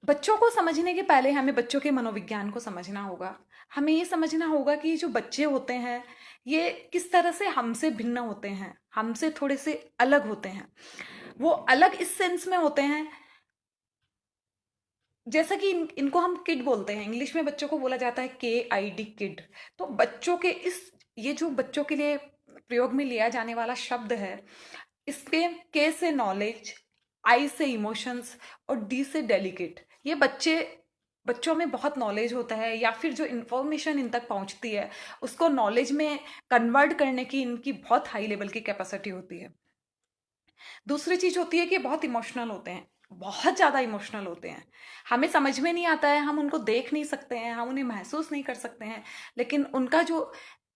बच्चों को समझने के पहले हमें बच्चों के मनोविज्ञान को समझना होगा। हमें ये समझना होगा कि जो बच्चे होते हैं, ये किस तरह से हमसे भिन्न होते हैं, हमसे थोड़े से अलग होते हैं। वो अलग इस सेंस में होते हैं, जैसा कि इनको हम किड बोलते हैं। इंग्लिश में बच्चों को बोला जाता है KID, किड। तो बच्चों के ये जो बच्चों के लिए प्रयोग में लिया जाने वाला शब्द है, इसके K से नॉलेज, I से इमोशंस और D से डेलिकेट। ये बच्चों में बहुत नॉलेज होता है, या फिर जो इंफॉर्मेशन इन तक पहुंचती है उसको नॉलेज में कन्वर्ट करने की इनकी बहुत हाई लेवल की कैपेसिटी होती है। दूसरी चीज होती है कि बहुत इमोशनल होते हैं, बहुत ज्यादा इमोशनल होते हैं। हमें समझ में नहीं आता है, हम उनको देख नहीं सकते हैं, हम उन्हें महसूस नहीं कर सकते हैं, लेकिन उनका जो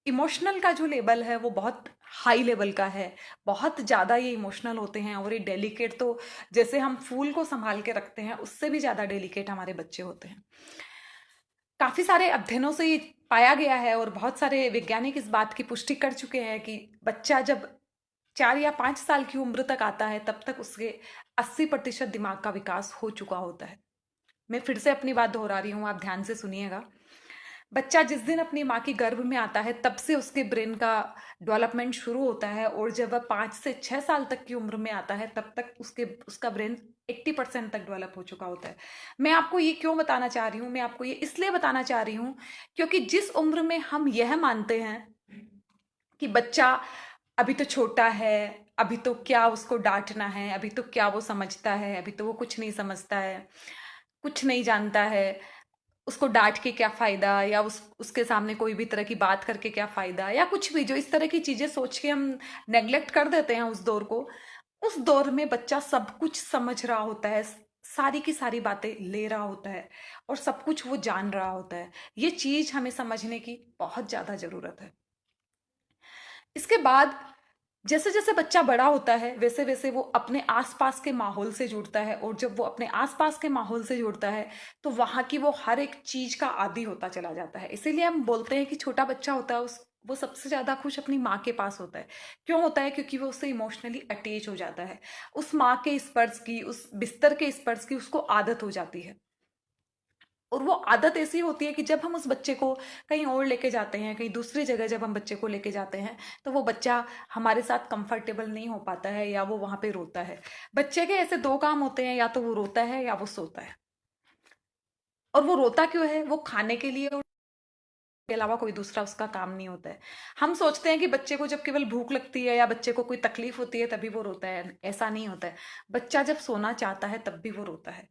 इमोशनल का जो लेवल है वो बहुत हाई लेवल का है। बहुत ज्यादा ये इमोशनल होते हैं, और ये डेलिकेट तो जैसे हम फूल को संभाल के रखते हैं उससे भी ज्यादा डेलिकेट हमारे बच्चे होते हैं। काफी सारे अध्ययनों से ये पाया गया है, और बहुत सारे वैज्ञानिक इस बात की पुष्टि कर चुके हैं कि बच्चा जब 4 या 5 साल की उम्र तक आता है तब तक उसके 80% दिमाग का विकास हो चुका होता है। मैं फिर से अपनी बात दोहरा रही हूँ, आप ध्यान से सुनिएगा। बच्चा जिस दिन अपनी माँ की गर्भ में आता है तब से उसके ब्रेन का डेवलपमेंट शुरू होता है, और जब वह 5 से 6 साल तक की उम्र में आता है तब तक उसका ब्रेन 80% तक डेवलप हो चुका होता है। मैं आपको ये क्यों बताना चाह रही हूँ, मैं आपको ये इसलिए बताना चाह रही हूँ क्योंकि जिस उम्र में हम यह मानते हैं कि बच्चा अभी तो छोटा है, अभी तो क्या उसको डांटना है, अभी तो क्या वो समझता है, अभी तो वो कुछ नहीं समझता है, कुछ नहीं जानता है, उसको डांट के क्या फायदा, या उसके सामने कोई भी तरह की बात करके क्या फायदा, या कुछ भी जो इस तरह की चीजें सोच के हम नेग्लेक्ट कर देते हैं उस दौर को। उस दौर में बच्चा सब कुछ समझ रहा होता है, सारी की सारी बातें ले रहा होता है, और सब कुछ वो जान रहा होता है। ये चीज हमें समझने की बहुत ज्यादा जरूरत है। इसके बाद जैसे जैसे बच्चा बड़ा होता है वैसे वैसे वो अपने आसपास के माहौल से जुड़ता है, और जब वो अपने आसपास के माहौल से जुड़ता है तो वहां की वो हर एक चीज का आदी होता चला जाता है। इसीलिए हम बोलते हैं कि छोटा बच्चा होता है उस वो सबसे ज्यादा खुश अपनी माँ के पास होता है। क्यों होता है? क्योंकि वो उससे इमोशनली अटैच हो जाता है। उस माँ के स्पर्श की, उस बिस्तर के स्पर्श की उसको आदत हो जाती है। और वो आदत ऐसी होती है कि जब हम उस बच्चे को कहीं और लेके जाते हैं, कहीं दूसरी जगह जब हम बच्चे को लेके जाते हैं, तो वो बच्चा हमारे साथ कंफर्टेबल नहीं हो पाता है, या वो वहां पे रोता है। बच्चे के ऐसे दो काम होते हैं, या तो वो रोता है या वो सोता है। और वो रोता क्यों है? वो खाने के लिए, और के अलावा कोई दूसरा उसका काम नहीं होता है। हम सोचते हैं कि बच्चे को जब केवल भूख लगती है या बच्चे को कोई तकलीफ होती है तभी वो रोता है। ऐसा नहीं होता है। बच्चा जब सोना चाहता है तब भी वो रोता है।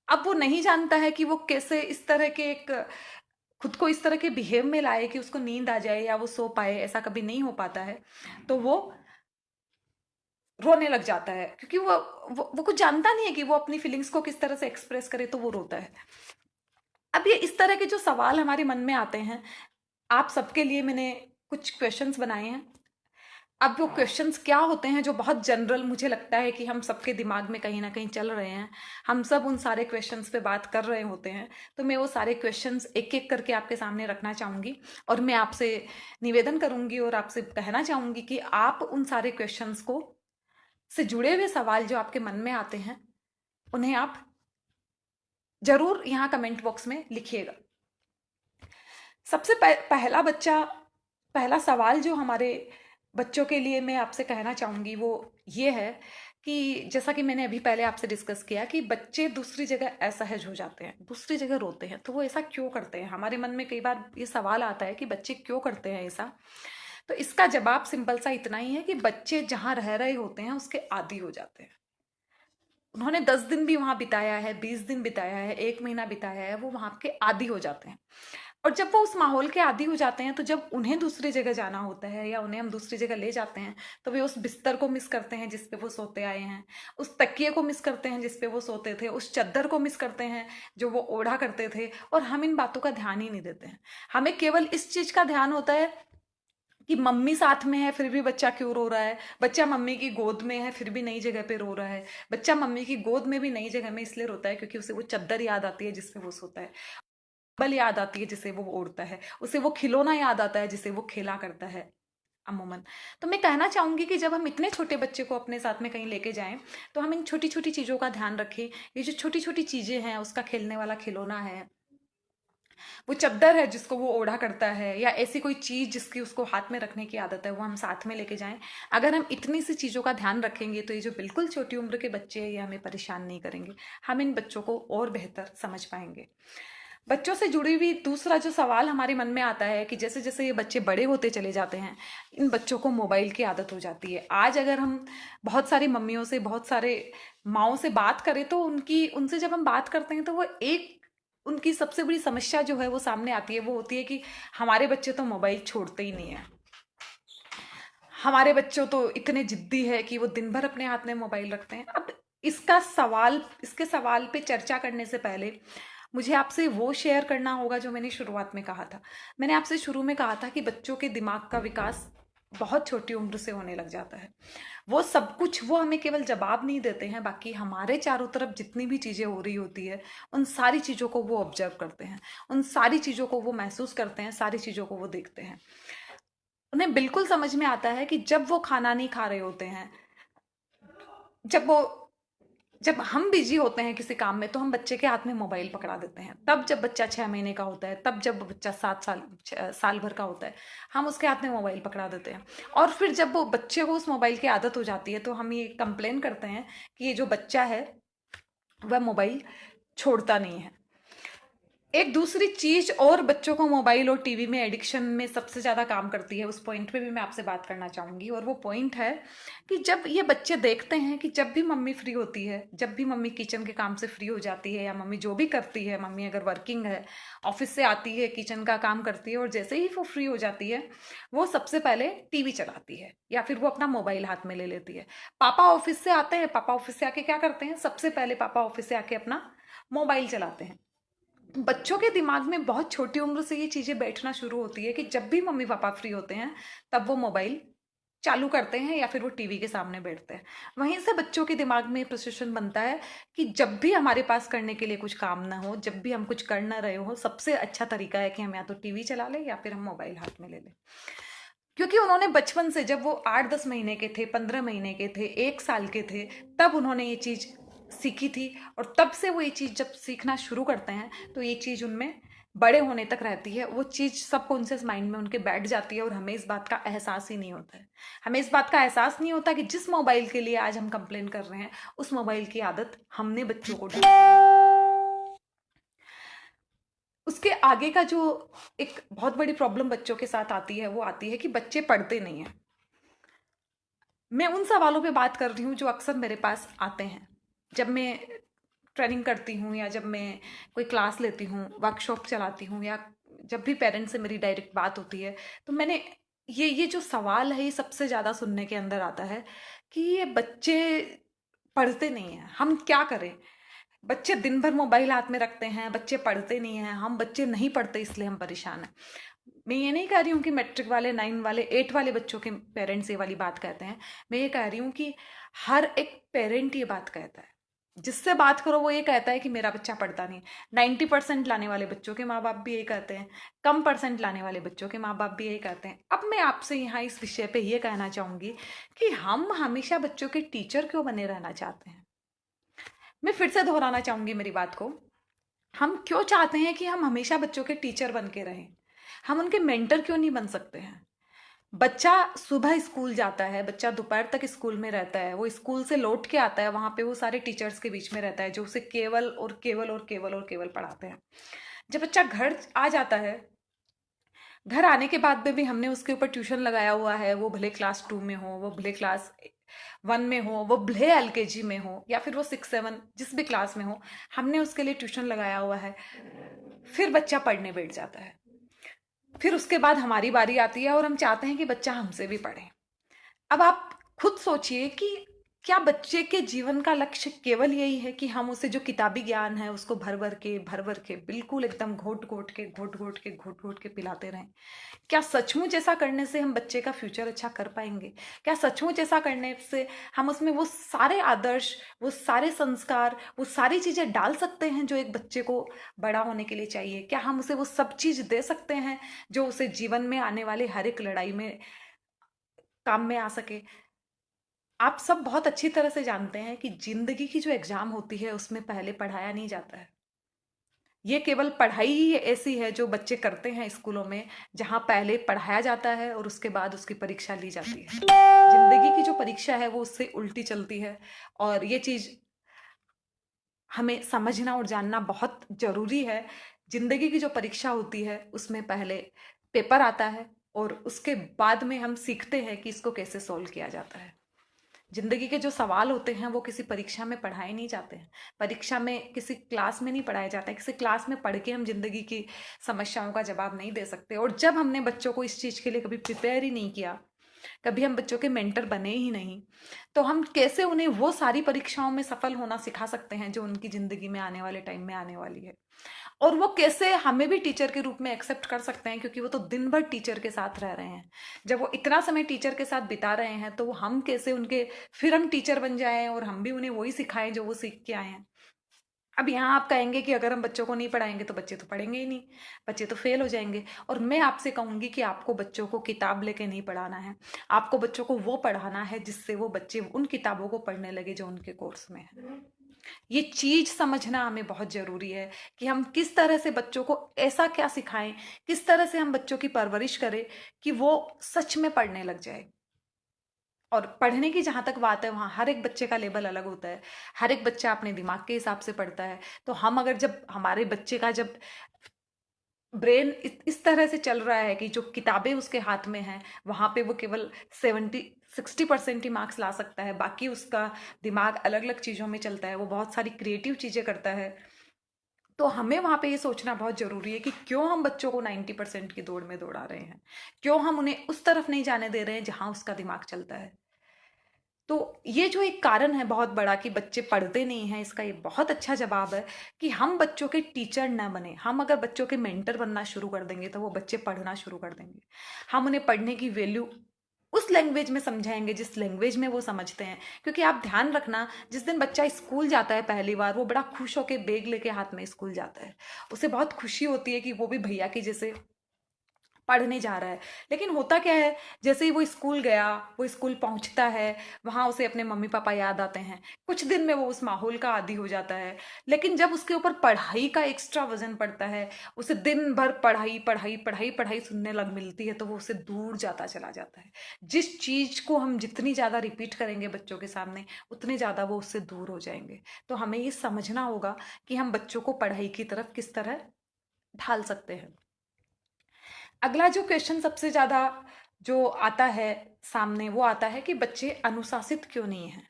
अब वो नहीं जानता है कि वो कैसे इस तरह के एक खुद को इस तरह के बिहेव में लाए कि उसको नींद आ जाए या वो सो पाए। ऐसा कभी नहीं हो पाता है। तो वो रोने लग जाता है, क्योंकि वो कुछ जानता नहीं है कि वो अपनी फीलिंग्स को किस तरह से एक्सप्रेस करे, तो वो रोता है। अब ये इस तरह के जो सवाल हमारे मन में आते हैं, आप सबके लिए मैंने कुछ क्वेश्चंस बनाए हैं। अब वो क्वेश्चंस क्या होते हैं जो बहुत जनरल मुझे लगता है कि हम सबके दिमाग में कहीं ना कहीं चल रहे हैं, हम सब उन सारे क्वेश्चंस पे बात कर रहे होते हैं। तो मैं वो सारे क्वेश्चंस एक एक करके आपके सामने रखना चाहूंगी, और मैं आपसे निवेदन करूंगी और आपसे कहना चाहूंगी कि आप उन सारे क्वेश्चंस को से जुड़े हुए सवाल जो आपके मन में आते हैं उन्हें आप जरूर यहाँ कमेंट बॉक्स में लिखिएगा। सबसे पहला सवाल जो हमारे बच्चों के लिए मैं आपसे कहना चाहूंगी वो ये है कि जैसा कि मैंने अभी पहले आपसे डिस्कस किया कि बच्चे दूसरी जगह असहज हो जाते हैं, दूसरी जगह रोते हैं। तो वो ऐसा क्यों करते हैं? हमारे मन में कई बार ये सवाल आता है कि बच्चे क्यों करते हैं ऐसा। तो इसका जवाब सिंपल सा इतना ही है कि बच्चे जहां रह रहे होते हैं उसके आदी हो जाते हैं। उन्होंने 10 दिन भी वहां बिताया है, 20 दिन बिताया है, 1 महीना बिताया है, वो वहां के आदी हो जाते हैं। और जब वो उस माहौल के आदी हो जाते हैं तो जब उन्हें दूसरी जगह जाना होता है या उन्हें हम दूसरी जगह ले जाते हैं, तो वे उस बिस्तर को मिस करते हैं जिस पे वो सोते आए हैं, उस तकिए को मिस करते हैं जिस पे वो सोते थे, उस चद्दर को मिस करते हैं जो वो ओढ़ा करते थे। और हम इन बातों का ध्यान ही नहीं देते हैं। हमें केवल इस चीज का ध्यान होता है कि मम्मी साथ में है फिर भी बच्चा क्यों रो रहा है, बच्चा मम्मी की गोद में है फिर भी नई जगह पे रो रहा है, बच्चा मम्मी की गोद में भी नई जगह में इसलिए रोता है क्योंकि उसे वो चद्दर याद आती है जिसपे वो सोता है, बल याद आती है जिसे वो ओढ़ता है, उसे वो खिलौना याद आता है जिसे वो खेला करता है। अमूमन। तो मैं कहना चाहूँगी कि जब हम इतने छोटे बच्चे को अपने साथ में कहीं लेके जाएँ, तो हम इन छोटी-छोटी चीज़ों का ध्यान रखें। ये जो छोटी-छोटी चीज़ें हैं, उसका खेलने वाला खिलौना है, वो चद्दर है जिसको वो ओढ़ा करता है, या ऐसी कोई चीज़ जिसकी उसको हाथ में रखने की आदत है, वो हम साथ में लेके जाएँ। अगर हम इतनी सी चीज़ों का ध्यान रखेंगे, तो ये जो बिल्कुल छोटी उम्र के बच्चे हैं, ये हमें परेशान नहीं करेंगे। हम इन बच्चों को और बेहतर समझ पाएँगे। बच्चों से जुड़ी हुई दूसरा जो सवाल हमारे मन में आता है कि जैसे-जैसे ये बच्चे बड़े होते चले जाते हैं, इन बच्चों को मोबाइल की आदत हो जाती है। आज अगर हम बहुत सारी मम्मियों से, बहुत सारे माँओं से बात करें, तो उनसे जब हम बात करते हैं, तो वो एक उनकी सबसे बड़ी समस्या जो है वो सामने आती है, वो होती है कि हमारे बच्चे तो मोबाइल छोड़ते ही नहीं है। हमारे बच्चों तो इतने जिद्दी है कि वो दिन भर अपने हाथ में मोबाइल रखते हैं। अब इसके सवाल पे चर्चा करने से पहले मुझे आपसे वो शेयर करना होगा जो मैंने शुरुआत में कहा था। मैंने आपसे शुरू में कहा था कि बच्चों के दिमाग का विकास बहुत छोटी उम्र से होने लग जाता है। वो सब कुछ वो हमें केवल जवाब नहीं देते हैं, बाकी हमारे चारों तरफ जितनी भी चीज़ें हो रही होती है, उन सारी चीज़ों को वो ऑब्जर्व करते हैं, उन सारी चीज़ों को वो महसूस करते हैं, सारी चीज़ों को वो देखते हैं। उन्हें बिल्कुल समझ में आता है कि जब वो खाना नहीं खा रहे होते हैं, जब वो जब हम बिजी होते हैं किसी काम में, तो हम बच्चे के हाथ में मोबाइल पकड़ा देते हैं। तब जब बच्चा 6 महीने का होता है, तब जब बच्चा 7 साल साल भर का होता है, हम उसके हाथ में मोबाइल पकड़ा देते हैं। और फिर जब वो बच्चे को उस मोबाइल की आदत हो जाती है, तो हम ये कंप्लेन करते हैं कि ये जो बच्चा है वह मोबाइल छोड़ता नहीं है। एक दूसरी चीज और बच्चों को मोबाइल और टीवी में एडिक्शन में सबसे ज्यादा काम करती है, उस पॉइंट पे भी मैं आपसे बात करना चाहूंगी। और वो पॉइंट है कि जब ये बच्चे देखते हैं कि जब भी मम्मी फ्री होती है, जब भी मम्मी किचन के काम से फ्री हो जाती है, या मम्मी जो भी करती है, मम्मी अगर वर्किंग है, ऑफिस से आती है, किचन का काम करती है, और जैसे ही वो फ्री हो जाती है, वो सबसे पहले टीवी चलाती है, या फिर वो अपना मोबाइल हाथ में ले लेती है। पापा ऑफिस से आते हैं, पापा ऑफिस से आके क्या करते हैं, सबसे पहले पापा ऑफिस से आके अपना मोबाइल चलाते हैं। बच्चों के दिमाग में बहुत छोटी उम्र से ये चीजें बैठना शुरू होती है कि जब भी मम्मी पापा फ्री होते हैं, तब वो मोबाइल चालू करते हैं, या फिर वो टीवी के सामने बैठते हैं। वहीं से बच्चों के दिमाग में प्रोसेशन बनता है कि जब भी हमारे पास करने के लिए कुछ काम ना हो, जब भी हम कुछ कर ना रहे हो, सबसे अच्छा तरीका है कि हम या तो टीवी चला लें, या फिर हम मोबाइल हाथ में ले लें। क्योंकि उन्होंने बचपन से, जब वो 8-10 महीने के थे, 15 महीने के थे, 1 साल के थे, तब उन्होंने ये चीज सीखी थी। और तब से वो ये चीज जब सीखना शुरू करते हैं, तो ये चीज उनमें बड़े होने तक रहती है। वो चीज सबकॉन्शियस माइंड में उनके बैठ जाती है, और हमें इस बात का एहसास ही नहीं होता है। हमें इस बात का एहसास नहीं होता कि जिस मोबाइल के लिए आज हम कंप्लेन कर रहे हैं, उस मोबाइल की आदत हमने बच्चों को डाली। उसके आगे का जो एक बहुत बड़ी प्रॉब्लम बच्चों के साथ आती है, वो आती है कि बच्चे पढ़ते नहीं हैं। मैं उन सवालों पे बात कर रही हूँ जो अक्सर मेरे पास आते हैं जब मैं ट्रेनिंग करती हूँ, या जब मैं कोई क्लास लेती हूँ, वर्कशॉप चलाती हूँ, या जब भी पेरेंट्स से मेरी डायरेक्ट बात होती है, तो मैंने ये जो सवाल है, ये सबसे ज़्यादा सुनने के अंदर आता है कि ये बच्चे पढ़ते नहीं हैं, हम क्या करें। बच्चे दिन भर मोबाइल हाथ में रखते हैं, बच्चे पढ़ते नहीं हैं, हम बच्चे नहीं पढ़ते इसलिए हम परेशान हैं। मैं ये नहीं कह रही हूँ कि मैट्रिक वाले, 9 वाले, 8 वाले बच्चों के पेरेंट्स ये वाली बात कहते हैं। मैं ये कह रही हूँ कि हर एक पेरेंट ये बात कहता है। जिससे बात करो वो ये कहता है कि मेरा बच्चा पढ़ता नहीं। 90% लाने वाले बच्चों के माँ बाप भी यही कहते हैं, कम परसेंट लाने वाले बच्चों के माँ बाप भी यही कहते हैं। अब मैं आपसे यहाँ इस विषय पे ये कहना चाहूंगी कि हम हमेशा बच्चों के टीचर क्यों बने रहना चाहते हैं। मैं फिर से दोहराना चाहूंगी मेरी बात को। हम क्यों चाहते हैं कि हम हमेशा बच्चों के टीचर बन के रहें। हम उनके मेंटर क्यों नहीं बन सकते हैं। बच्चा सुबह स्कूल जाता है, बच्चा दोपहर तक स्कूल में रहता है, वो स्कूल से लौट के आता है, वहां पे वो सारे टीचर्स के बीच में रहता है जो उसे केवल और केवल और केवल और केवल पढ़ाते हैं। जब बच्चा घर आ जाता है, घर आने के बाद में भी हमने उसके ऊपर ट्यूशन लगाया हुआ है, वो भले क्लास 2 में हो, वो भले क्लास 1 में हो, वो भले एलकेजी में हो, या फिर वो 6-7 जिस भी क्लास में हो, हमने उसके लिए ट्यूशन लगाया हुआ है। फिर बच्चा पढ़ने बैठ जाता है। फिर उसके बाद हमारी बारी आती है, और हम चाहते हैं कि बच्चा हमसे भी पढ़े। अब आप खुद सोचिए कि क्या बच्चे के जीवन का लक्ष्य केवल यही है कि हम उसे जो किताबी ज्ञान है उसको भर भर के, बिल्कुल एकदम घोट घोट के पिलाते रहें। क्या सचमुच ऐसा करने से हम बच्चे का फ्यूचर अच्छा कर पाएंगे। क्या सचमुच ऐसा करने से हम उसमें वो सारे आदर्श, वो सारे संस्कार, वो सारी चीजें डाल सकते हैं जो एक बच्चे को बड़ा होने के लिए चाहिए। क्या हम उसे वो सब चीज दे सकते हैं जो उसे जीवन में आने वाले हर एक लड़ाई में काम में आ सके। आप सब बहुत अच्छी तरह से जानते हैं कि जिंदगी की जो एग्जाम होती है उसमें पहले पढ़ाया नहीं जाता है। ये केवल पढ़ाई ही ऐसी है जो बच्चे करते हैं स्कूलों में, जहाँ पहले पढ़ाया जाता है और उसके बाद उसकी परीक्षा ली जाती है। जिंदगी की जो परीक्षा है वो उससे उल्टी चलती है, और ये चीज हमें समझना और जानना बहुत जरूरी है। जिंदगी की जो परीक्षा होती है उसमें पहले पेपर आता है, और उसके बाद में हम सीखते हैं कि इसको कैसे सॉल्व किया जाता है। जिंदगी के जो सवाल होते हैं वो किसी परीक्षा में पढ़ाए नहीं जाते हैं, परीक्षा में किसी क्लास में नहीं पढ़ाए जाते हैं। किसी क्लास में पढ़ के हम जिंदगी की समस्याओं का जवाब नहीं दे सकते। और जब हमने बच्चों को इस चीज के लिए कभी प्रिपेयर ही नहीं किया, कभी हम बच्चों के मेंटर बने ही नहीं, तो हम कैसे उन्हें वो सारी परीक्षाओं में सफल होना सिखा सकते हैं जो उनकी जिंदगी में आने वाले टाइम में आने वाली है। और वो कैसे हमें भी टीचर के रूप में एक्सेप्ट कर सकते हैं, क्योंकि वो तो दिन भर टीचर के साथ रह रहे हैं। जब वो इतना समय टीचर के साथ बिता रहे हैं तो हम कैसे उनके फिर हम टीचर बन जाएं और हम भी उन्हें वही सिखाएं जो वो सीख के आए हैं। अब यहाँ आप कहेंगे कि अगर हम बच्चों को नहीं पढ़ाएंगे तो बच्चे तो पढ़ेंगे ही नहीं, बच्चे तो फेल हो जाएंगे। और मैं आपसे कहूंगी कि आपको बच्चों को किताब लेके नहीं पढ़ाना है, आपको बच्चों को वो पढ़ाना है जिससे वो बच्चे उन किताबों को पढ़ने लगे जो उनके कोर्स में है। ये चीज समझना हमें बहुत जरूरी है कि हम किस तरह से बच्चों को ऐसा क्या सिखाएं, किस तरह से हम बच्चों की परवरिश करें कि वो सच में पढ़ने लग जाए। और पढ़ने की जहां तक बात है, वहां हर एक बच्चे का लेवल अलग होता है, हर एक बच्चा अपने दिमाग के हिसाब से पढ़ता है। तो हम अगर जब हमारे बच्चे का जब ब्रेन इस तरह से चल रहा है कि जो किताबें उसके हाथ में हैं वहां पे वो केवल 60% ही मार्क्स ला सकता है, बाकी उसका दिमाग अलग अलग चीजों में चलता है, वो बहुत सारी क्रिएटिव चीजें करता है। तो हमें वहां पे ये सोचना बहुत जरूरी है कि क्यों हम बच्चों को 90% की दौड़ में दौड़ा रहे हैं, क्यों हम उन्हें उस तरफ नहीं जाने दे रहे हैं जहां उसका दिमाग चलता है। तो ये जो एक कारण है बहुत बड़ा कि बच्चे पढ़ते नहीं हैं, इसका ये बहुत अच्छा जवाब है कि हम बच्चों के टीचर ना बने। हम अगर बच्चों के मेंटर बनना शुरू कर देंगे तो वो बच्चे पढ़ना शुरू कर देंगे। हम उन्हें पढ़ने की वैल्यू उस लैंग्वेज में समझाएंगे जिस लैंग्वेज में वो समझते हैं। क्योंकि आप ध्यान रखना, जिस दिन बच्चा स्कूल जाता है पहली बार, वो बड़ा खुश होकर बैग लेके हाथ में स्कूल जाता है। उसे बहुत खुशी होती है कि वो भी भैया की जैसे पढ़ने जा रहा है। लेकिन होता क्या है, जैसे ही वो स्कूल गया, वो स्कूल पहुंचता है, वहां उसे अपने मम्मी पापा याद आते हैं, कुछ दिन में वो उस माहौल का आदी हो जाता है। लेकिन जब उसके ऊपर पढ़ाई का एक्स्ट्रा वजन पड़ता है, उसे दिन भर पढ़ाई पढ़ाई पढ़ाई पढ़ाई सुनने लग मिलती है, तो वो उससे दूर जाता चला जाता है। जिस चीज को हम जितनी ज्यादा रिपीट करेंगे बच्चों के सामने, उतने ज्यादा वो उससे दूर हो जाएंगे। तो हमें ये समझना होगा कि हम बच्चों को पढ़ाई की तरफ किस तरह ढाल सकते हैं। अगला जो क्वेश्चन सबसे ज्यादा जो आता है सामने, वो आता है कि बच्चे अनुशासित क्यों नहीं हैं,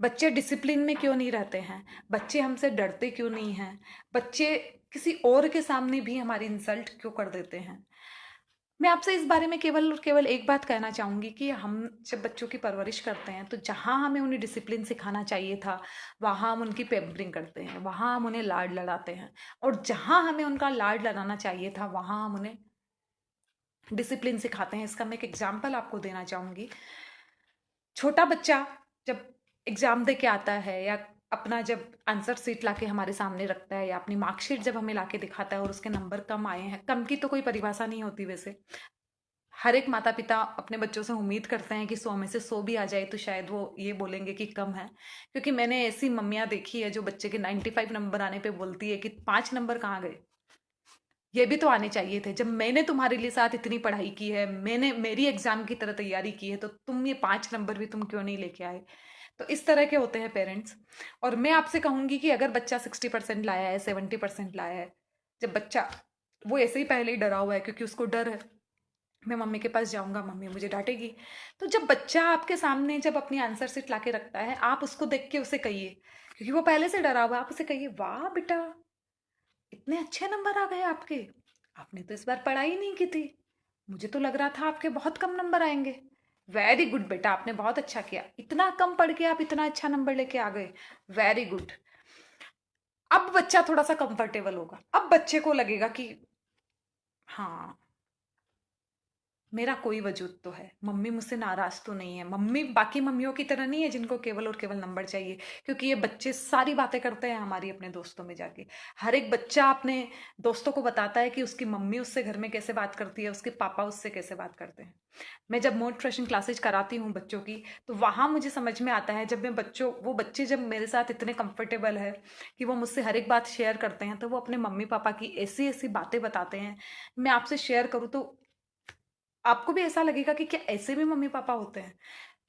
बच्चे डिसिप्लिन में क्यों नहीं रहते हैं, बच्चे हमसे डरते क्यों नहीं हैं, बच्चे किसी और के सामने भी हमारी इंसल्ट क्यों कर देते हैं। मैं आपसे इस बारे में केवल और केवल एक बात कहना चाहूंगी कि हम जब बच्चों की परवरिश करते हैं तो जहां हमें उन्हें डिसिप्लिन सिखाना चाहिए था, वहां हम उनकी पेम्परिंग करते हैं, वहां हम उन्हें लाड लड़ाते हैं। और जहां हमें उनका लाड लड़ाना चाहिए था, वहां हम उन्हें डिसिप्लिन सिखाते हैं। इसका मैं एक एग्जाम्पल आपको देना चाहूंगी। छोटा बच्चा जब एग्जाम दे के आता है, या अपना जब आंसर सीट लाके हमारे सामने रखता है, या अपनी मार्कशीट जब हमें लाके दिखाता है और उसके नंबर कम आए हैं, कम की तो कोई परिभाषा नहीं होती वैसे, हर एक माता पिता अपने बच्चों से उम्मीद करते हैं कि 100 में से 100 भी आ जाए तो शायद वो ये बोलेंगे कि कम है। क्योंकि मैंने ऐसी मम्मियाँ देखी है जो बच्चे के 95 नंबर आने पे बोलती है कि 5 नंबर कहाँ गए, ये भी तो आने चाहिए थे। जब मैंने तुम्हारे लिए साथ इतनी पढ़ाई की है, मैंने मेरी एग्जाम की तरह तैयारी की है, तो तुम ये 5 नंबर भी तुम क्यों नहीं लेके आए। तो इस तरह के होते हैं पेरेंट्स। और मैं आपसे कहूंगी कि अगर बच्चा 60% लाया है, 70% लाया है, जब बच्चा वो ऐसे ही पहले ही डरा हुआ है क्योंकि उसको डर है मैं मम्मी के पास जाऊंगा, मम्मी मुझे डांटेगी, तो जब बच्चा आपके सामने जब अपनी आंसर शीट लाके रखता है, आप उसको देख के उसे कहिए, क्योंकि वो पहले से डरा हुआ है, आप उसे कहिए, वाह बेटा, इतने अच्छे नंबर आ गए आपके, आपने तो इस बार पढ़ाई नहीं की थी, मुझे तो लग रहा था आपके बहुत कम नंबर आएंगे। वेरी गुड बेटा, आपने बहुत अच्छा किया, इतना कम पढ़ के आप इतना अच्छा नंबर लेके आ गए, वेरी गुड। अब बच्चा थोड़ा सा कंफर्टेबल होगा, अब बच्चे को लगेगा कि हाँ, मेरा कोई वजूद तो है, मम्मी मुझसे नाराज तो नहीं है। मम्मी बाकी मम्मियों की तरह नहीं है जिनको केवल और केवल नंबर चाहिए, क्योंकि ये बच्चे सारी बातें करते हैं हमारी अपने दोस्तों में जाके। हर एक बच्चा अपने दोस्तों को बताता है कि उसकी मम्मी उससे घर में कैसे बात करती है, उसके पापा उससे कैसे बात करते हैं। मैं जब मोटिवेशन क्लासेज कराती हूँ बच्चों की, तो वहाँ मुझे समझ में आता है, जब मैं बच्चों वो बच्चे जब मेरे साथ इतने कंफर्टेबल है कि वो मुझसे हर एक बात शेयर करते हैं, तो वो अपने मम्मी पापा की ऐसी ऐसी बातें बताते हैं। मैं आपसे शेयर करूँ तो आपको भी ऐसा लगेगा कि क्या ऐसे भी मम्मी पापा होते हैं।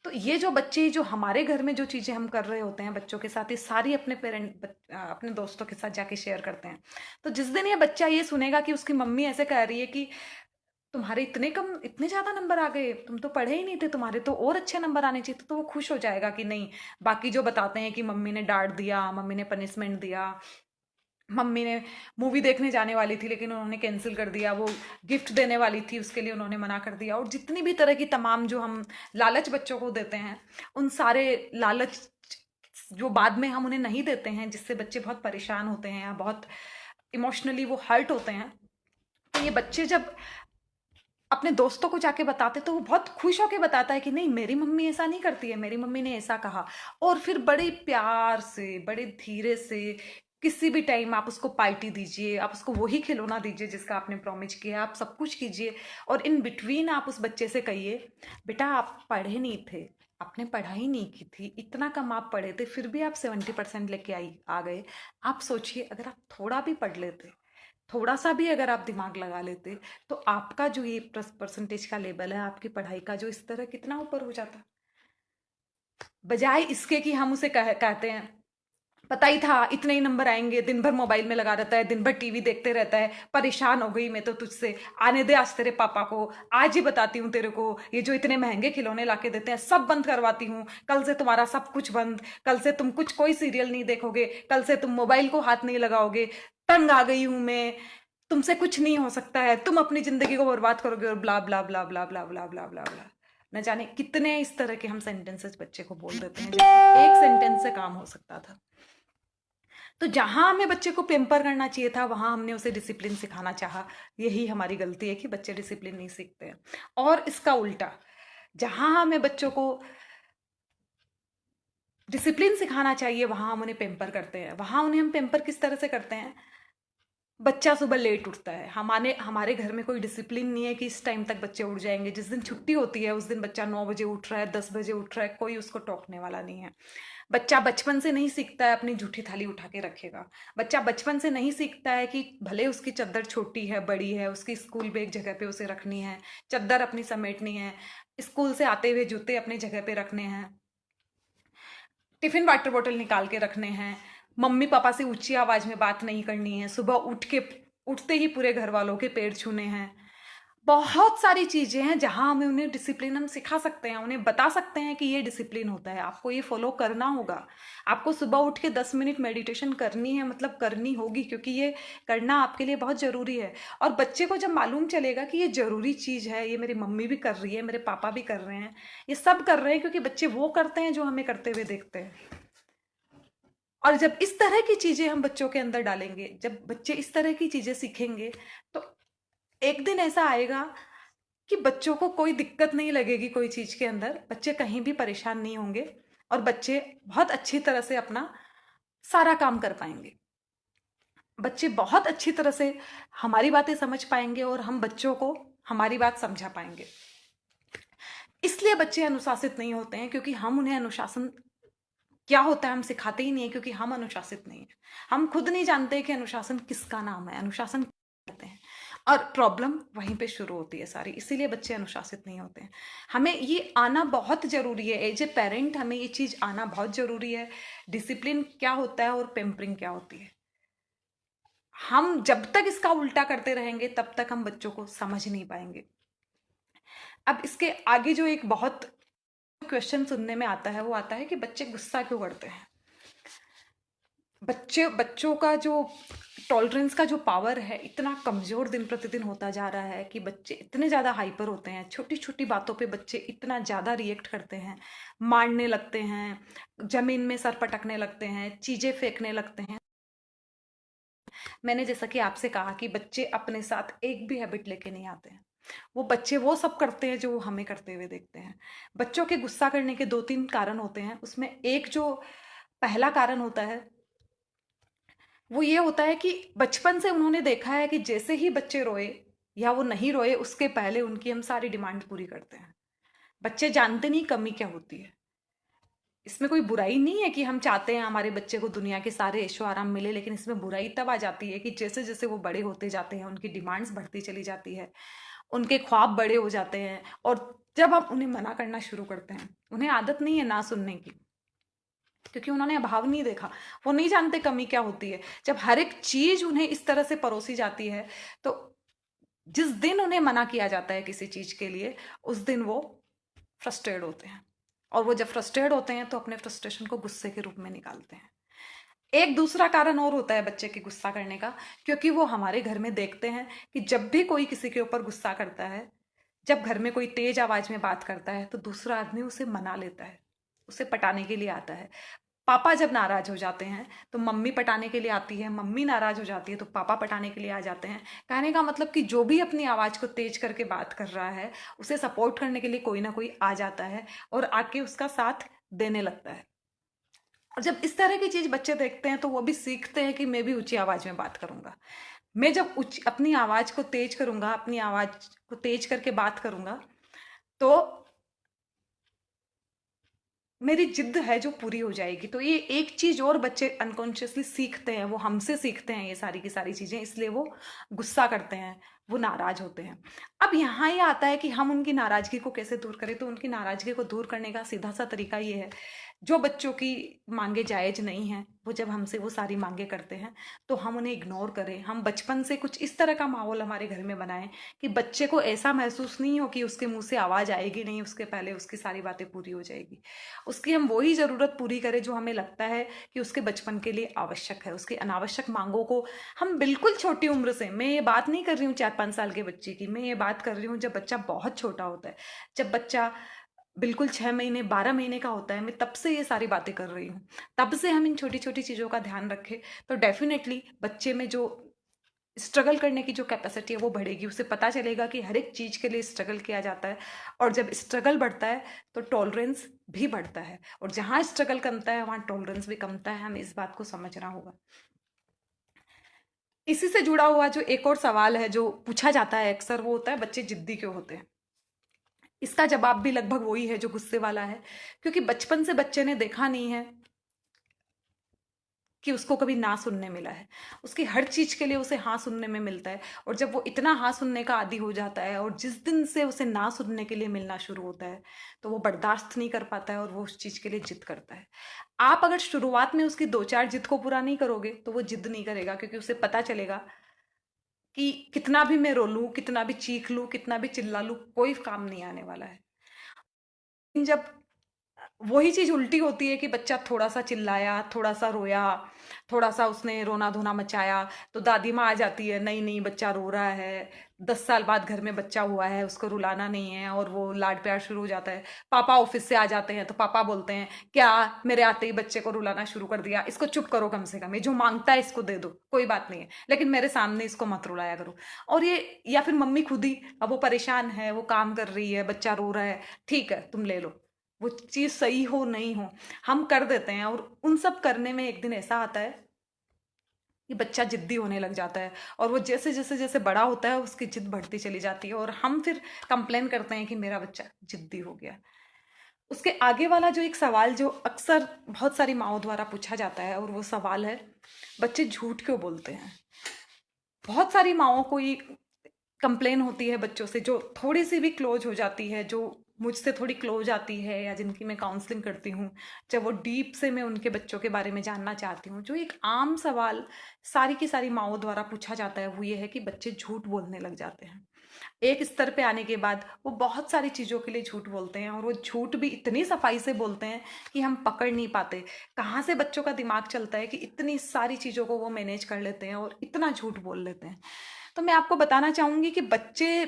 तो ये जो बच्चे जो हमारे घर में जो चीज़ें हम कर रहे होते हैं बच्चों के साथ, ये सारी अपने अपने दोस्तों के साथ जाके शेयर करते हैं। तो जिस दिन ये बच्चा ये सुनेगा कि उसकी मम्मी ऐसे कह रही है कि तुम्हारे इतने ज़्यादा नंबर आ गए, तुम तो पढ़े ही नहीं थे, तुम्हारे तो और अच्छे नंबर आने चाहिए, तो वो खुश हो जाएगा कि नहीं। बाकी जो बताते हैं कि मम्मी ने डांट दिया, मम्मी ने पनिशमेंट दिया, मम्मी ने मूवी देखने जाने वाली थी लेकिन उन्होंने कैंसिल कर दिया, वो गिफ्ट देने वाली थी उसके लिए उन्होंने मना कर दिया, और जितनी भी तरह की तमाम जो हम लालच बच्चों को देते हैं, उन सारे लालच जो बाद में हम उन्हें नहीं देते हैं, जिससे बच्चे बहुत परेशान होते हैं या बहुत इमोशनली वो हर्ट होते हैं। तो ये बच्चे जब अपने दोस्तों को जाके बताते तो वो बहुत खुश होके बताता है कि नहीं, मेरी मम्मी ऐसा नहीं करती है, मेरी मम्मी ने ऐसा कहा। और फिर बड़े प्यार से, बड़े धीरे से, किसी भी टाइम आप उसको पार्टी दीजिए, आप उसको वही खिलौना दीजिए जिसका आपने प्रॉमिस किया, आप सब कुछ कीजिए, और इन बिटवीन आप उस बच्चे से कहिए, बेटा आप पढ़े नहीं थे, आपने पढ़ाई नहीं की थी, इतना कम आप पढ़े थे, फिर भी आप 70% लेके आ गए। आप सोचिए, अगर आप थोड़ा भी पढ़ लेते, थोड़ा सा भी अगर आप दिमाग लगा लेते, तो आपका जो ये परसेंटेज का लेवल है आपकी पढ़ाई का, जो इस तरह कितना ऊपर हो जाता। बजाय इसके कि हम उसे कहते हैं, पता ही था इतने ही नंबर आएंगे, दिन भर मोबाइल में लगा रहता है, दिन भर टीवी देखते रहता है, परेशान हो गई मैं तो तुझसे, आने दे आज तेरे पापा को, आज ही बताती हूँ तेरे को, ये जो इतने महंगे खिलौने लाके देते हैं सब बंद करवाती हूँ, कल से तुम्हारा सब कुछ बंद, कल से तुम कुछ कोई सीरियल नहीं देखोगे, कल से तुम मोबाइल को हाथ नहीं लगाओगे, तंग आ गई हूं मैं, तुमसे कुछ नहीं हो सकता है, तुम अपनी जिंदगी को बर्बाद करोगे, और ब्ला ब्ला ब्ला ब्ला ब्ला ब्ला ब्ला ब्ला ब्ला। न जाने कितने इस तरह के हम सेंटेंसेस बच्चे को बोल देते हैं, जबकि एक सेंटेंस से काम हो सकता था। तो जहां हमें बच्चे को पेम्पर करना चाहिए था, वहां हमने उसे डिसिप्लिन सिखाना चाहा। यही हमारी गलती है कि बच्चे डिसिप्लिन नहीं सीखते हैं। और इसका उल्टा, जहां हमें बच्चों को डिसिप्लिन सिखाना चाहिए, वहां हम उन्हें पेम्पर करते हैं। वहां उन्हें हम पेम्पर किस तरह से करते हैं, बच्चा सुबह लेट उठता है, हमारे हमारे घर में कोई डिसिप्लिन नहीं है कि इस टाइम तक बच्चे उठ जाएंगे। जिस दिन छुट्टी होती है उस दिन बच्चा 9 बजे उठ रहा है, 10 बजे उठ रहा है, कोई उसको टोकने वाला नहीं है। बच्चा बचपन से नहीं सीखता है अपनी जूठी थाली उठा के रखेगा। बच्चा बचपन से नहीं सीखता है कि भले उसकी चद्दर छोटी है, बड़ी है, उसकी स्कूल बैग जगह पे उसे रखनी है, चद्दर अपनी समेटनी है, स्कूल से आते हुए जूते अपनी जगह पे रखने हैं, टिफिन वाटर बॉटल निकाल के रखने हैं, मम्मी पापा से ऊंची आवाज में बात नहीं करनी है, सुबह उठते ही पूरे घर वालों के पैर छूने हैं। बहुत सारी चीजें हैं जहां हमें उन्हें डिसिप्लिन हम सिखा सकते हैं, उन्हें बता सकते हैं कि ये डिसिप्लिन होता है, आपको ये फॉलो करना होगा। आपको सुबह उठ के 10 मिनट मेडिटेशन करनी है, मतलब करनी होगी, क्योंकि ये करना आपके लिए बहुत जरूरी है। और बच्चे को जब मालूम चलेगा कि ये जरूरी चीज है, ये मेरी मम्मी भी कर रही है, मेरे पापा भी कर रहे हैं, ये सब कर रहे हैं, क्योंकि बच्चे वो करते हैं जो हमें करते हुए देखते हैं। और जब इस तरह की चीजें हम बच्चों के अंदर डालेंगे, जब बच्चे इस तरह की चीजें सीखेंगे, तो एक दिन ऐसा आएगा कि बच्चों को कोई दिक्कत नहीं लगेगी कोई चीज के अंदर, बच्चे कहीं भी परेशान नहीं होंगे, और बच्चे बहुत अच्छी तरह से अपना सारा काम कर पाएंगे। बच्चे बहुत अच्छी तरह से हमारी बातें समझ पाएंगे और हम बच्चों को हमारी बात समझा पाएंगे। इसलिए बच्चे अनुशासित नहीं होते हैं, क्योंकि हम उन्हें अनुशासन क्या होता है हम सिखाते ही नहीं है, क्योंकि हम अनुशासित नहीं है। हम खुद नहीं जानते कि अनुशासन किसका नाम है, अनुशासन कहते हैं। और प्रॉब्लम वहीं पे शुरू होती है सारी, इसीलिए बच्चे अनुशासित नहीं होते हैं। हमें ये आना बहुत जरूरी है, एज ए पेरेंट हमें ये चीज आना बहुत जरूरी है, डिसिप्लिन क्या होता है और पेम्परिंग क्या होती है। हम जब तक इसका उल्टा करते रहेंगे तब तक हम बच्चों को समझ नहीं पाएंगे। अब इसके आगे जो एक बहुत क्वेश्चन सुनने में आता है, वो आता है कि बच्चे गुस्सा क्यों करते हैं। बच्चों का जो टॉलरेंस का जो पावर है इतना कमजोर दिन प्रतिदिन होता जा रहा है कि बच्चे इतने ज्यादा हाइपर होते हैं, छोटी छोटी बातों पे बच्चे इतना ज्यादा रिएक्ट करते हैं, मारने लगते हैं, जमीन में सर पटकने लगते हैं, चीजें फेंकने लगते हैं। मैंने जैसा कि आपसे कहा कि बच्चे अपने साथ एक भी हैबिट लेके नहीं आते हैं, वो बच्चे वो सब करते हैं जो वो हमें करते हुए देखते हैं। बच्चों के गुस्सा करने के 2-3 कारण होते हैं। उसमें एक जो पहला कारण होता है, वो ये होता है कि बचपन से उन्होंने देखा है कि जैसे ही बच्चे रोए या वो नहीं रोए, उसके पहले उनकी हम सारी डिमांड पूरी करते हैं। बच्चे जानते नहीं कमी क्या होती है। इसमें कोई बुराई नहीं है कि हम चाहते हैं हमारे बच्चे को दुनिया के सारे ऐशो आराम मिले, लेकिन इसमें बुराई तब आ जाती है कि जैसे जैसे वो बड़े होते जाते हैं, उनकी डिमांड्स बढ़ती चली जाती है, उनके ख्वाब बड़े हो जाते हैं, और जब हम उन्हें मना करना शुरू करते हैं, उन्हें आदत नहीं है ना सुनने की, क्योंकि उन्होंने अभाव नहीं देखा। वो नहीं जानते कमी क्या होती है। जब हर एक चीज उन्हें इस तरह से परोसी जाती है, तो जिस दिन उन्हें मना किया जाता है किसी चीज के लिए, उस दिन वो फ्रस्ट्रेट होते हैं। और वो जब फ्रस्ट्रेट होते हैं तो अपने फ्रस्ट्रेशन को गुस्से के रूप में निकालते हैं। एक दूसरा कारण और होता है बच्चे के गुस्सा करने का, क्योंकि वो हमारे घर में देखते हैं कि जब भी कोई किसी के ऊपर गुस्सा करता है, जब घर में कोई तेज आवाज में बात करता है, तो दूसरा आदमी उसे मना लेता है, उसे पटाने के लिए आता है। पापा जब नाराज हो जाते हैं तो मम्मी पटाने के लिए आती है, मम्मी नाराज हो जाती है तो पापा पटाने के लिए आ जाते हैं। कहने का मतलब कि जो भी अपनी आवाज को तेज करके बात कर रहा है, उसे सपोर्ट करने के लिए कोई ना कोई आ जाता है और आके उसका साथ देने लगता है। और जब इस तरह की चीज बच्चे देखते हैं तो वो भी सीखते हैं कि मैं भी ऊंची आवाज में बात करूंगा। मैं जब अपनी आवाज को तेज करूंगा, अपनी आवाज को तेज करके बात करूंगा, तो मेरी जिद है जो पूरी हो जाएगी। तो ये एक चीज और बच्चे अनकॉन्शियसली सीखते हैं, वो हमसे सीखते हैं ये सारी की सारी चीजें, इसलिए वो गुस्सा करते हैं, वो नाराज होते हैं। अब यहाँ ये आता है कि हम उनकी नाराजगी को कैसे दूर करें। तो उनकी नाराजगी को दूर करने का सीधा सा तरीका ये है, जो बच्चों की मांगे जायज नहीं है, वो जब हमसे वो सारी मांगे करते हैं, तो हम उन्हें इग्नोर करें। हम बचपन से कुछ इस तरह का माहौल हमारे घर में बनाएं कि बच्चे को ऐसा महसूस नहीं हो कि उसके मुंह से आवाज आएगी नहीं, उसके पहले उसकी सारी बातें पूरी हो जाएगी। उसकी हम वही ज़रूरत पूरी करें जो हमें लगता है कि उसके बचपन के लिए आवश्यक है। उसकी अनावश्यक मांगों को हम बिल्कुल छोटी उम्र से, मैं ये बात नहीं कर रही हूँ 4-5 साल के बच्चे की, मैं ये बात कर रही हूँ जब बच्चा बहुत छोटा होता है, जब बच्चा बिल्कुल 6 महीने 12 महीने का होता है, मैं तब से ये सारी बातें कर रही हूँ। तब से हम इन छोटी छोटी चीज़ों का ध्यान रखें, तो डेफिनेटली बच्चे में जो स्ट्रगल करने की जो कैपेसिटी है वो बढ़ेगी। उसे पता चलेगा कि हर एक चीज़ के लिए स्ट्रगल किया जाता है, और जब स्ट्रगल बढ़ता है तो टॉलरेंस भी बढ़ता है, और जहाँ स्ट्रगल कमता है वहाँ टॉलरेंस भी कमता है। हमें इस बात को समझना होगा। इसी से जुड़ा हुआ जो एक और सवाल है जो पूछा जाता है अक्सर, वो होता है बच्चे जिद्दी क्यों होते हैं। इसका जवाब भी लगभग वही है जो गुस्से वाला है, क्योंकि बचपन से बच्चे ने देखा नहीं है कि उसको कभी ना सुनने मिला है। उसकी हर चीज के लिए उसे हाँ सुनने में मिलता है, और जब वो इतना हाँ सुनने का आदी हो जाता है, और जिस दिन से उसे ना सुनने के लिए मिलना शुरू होता है, तो वो बर्दाश्त नहीं कर पाता है और वो उस चीज के लिए जिद करता है। आप अगर शुरुआत में उसकी 2-4 जिद को पूरा नहीं करोगे तो वो जिद नहीं करेगा, क्योंकि उसे पता चलेगा कि कितना भी मैं रो लूं, कितना भी चीख लूं, कितना भी चिल्ला लूं, कोई काम नहीं आने वाला है। जब वही चीज उल्टी होती है कि बच्चा थोड़ा सा चिल्लाया, थोड़ा सा रोया, थोड़ा सा उसने रोना धोना मचाया, तो दादी माँ आ जाती है, नहीं नहीं बच्चा रो रहा है, 10 साल बाद घर में बच्चा हुआ है, उसको रुलाना नहीं है, और वो लाड प्यार शुरू हो जाता है। पापा ऑफिस से आ जाते हैं तो पापा बोलते हैं, क्या मेरे आते ही बच्चे को रुलाना शुरू कर दिया, इसको चुप करो, कम से कम ये जो मांगता है इसको दे दो, कोई बात नहीं है, लेकिन मेरे सामने इसको मत रुलाया करो। और ये, या फिर मम्मी खुद ही, अब वो परेशान है, वो काम कर रही है, बच्चा रो रहा है, ठीक है तुम ले लो। वो चीज सही हो नहीं हो, हम कर देते हैं, और उन सब करने में एक दिन ऐसा आता है कि बच्चा जिद्दी होने लग जाता है, और वो जैसे जैसे जैसे बड़ा होता है उसकी जिद बढ़ती चली जाती है, और हम फिर कंप्लेन करते हैं कि मेरा बच्चा जिद्दी हो गया। उसके आगे वाला जो एक सवाल जो अक्सर बहुत सारी माओ द्वारा पूछा जाता है, और वो सवाल है, बच्चे झूठ क्यों बोलते हैं। बहुत सारी माओ को ये कंप्लेन होती है बच्चों से, जो थोड़ी सी भी क्लोज हो जाती है, जो मुझसे थोड़ी क्लोज आती है, या जिनकी मैं काउंसलिंग करती हूँ, जब वो डीप से मैं उनके बच्चों के बारे में जानना चाहती हूँ, जो एक आम सवाल सारी की सारी माओ द्वारा पूछा जाता है, वो ये है कि बच्चे झूठ बोलने लग जाते हैं। एक स्तर पे आने के बाद वो बहुत सारी चीज़ों के लिए झूठ बोलते हैं, और वो झूठ भी इतनी सफाई से बोलते हैं कि हम पकड़ नहीं पाते कहाँ से बच्चों का दिमाग चलता है कि इतनी सारी चीज़ों को वो मैनेज कर लेते हैं और इतना झूठ बोल लेते हैं। तो मैं आपको बताना चाहूंगी कि बच्चे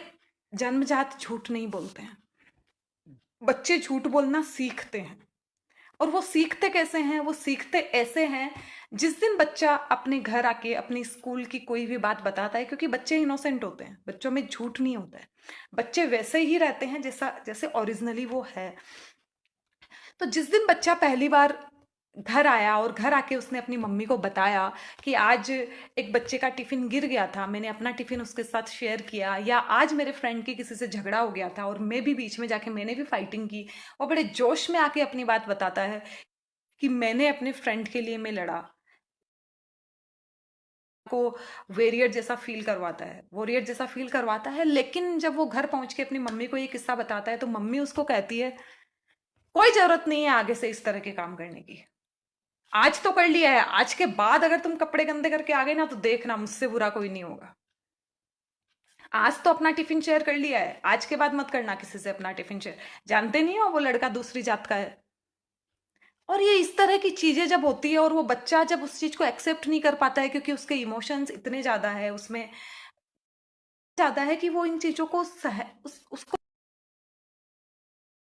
जन्मजात झूठ नहीं बोलते हैं, बच्चे झूठ बोलना सीखते हैं। और वो सीखते कैसे हैं, वो सीखते ऐसे हैं, जिस दिन बच्चा अपने घर आके अपनी स्कूल की कोई भी बात बताता है, क्योंकि बच्चे इनोसेंट होते हैं, बच्चों में झूठ नहीं होता है, बच्चे वैसे ही रहते हैं जैसा जैसे ओरिजिनली वो है। तो जिस दिन बच्चा पहली बार घर आया और घर आके उसने अपनी मम्मी को बताया कि आज एक बच्चे का टिफिन गिर गया था, मैंने अपना टिफिन उसके साथ शेयर किया, या आज मेरे फ्रेंड की किसी से झगड़ा हो गया था और मैं भी बीच में जाके मैंने भी फाइटिंग की, और बड़े जोश में आके अपनी बात बताता है कि मैंने अपने फ्रेंड के लिए मैं लड़ा, को वॉरियर जैसा फील करवाता है। लेकिन जब वो घर पहुंच के अपनी मम्मी को ये किस्सा बताता है तो मम्मी उसको कहती है कोई जरूरत नहीं है आगे से इस तरह के काम करने की, आज तो कर लिया है, आज के बाद अगर तुम कपड़े गंदे करके आ गए ना तो देखना मुझसे बुरा कोई नहीं होगा। आज तो अपना टिफिन शेयर कर लिया है, आज के बाद मत करना किसी से अपना टिफिन शेयर, जानते नहीं हो वो लड़का दूसरी जात का है। और ये इस तरह की चीजें जब होती है और वो बच्चा जब उस चीज को एक्सेप्ट नहीं कर पाता है, क्योंकि उसके इमोशंस इतने ज्यादा है, उसमें ज्यादा है कि वो इन चीजों को उसको,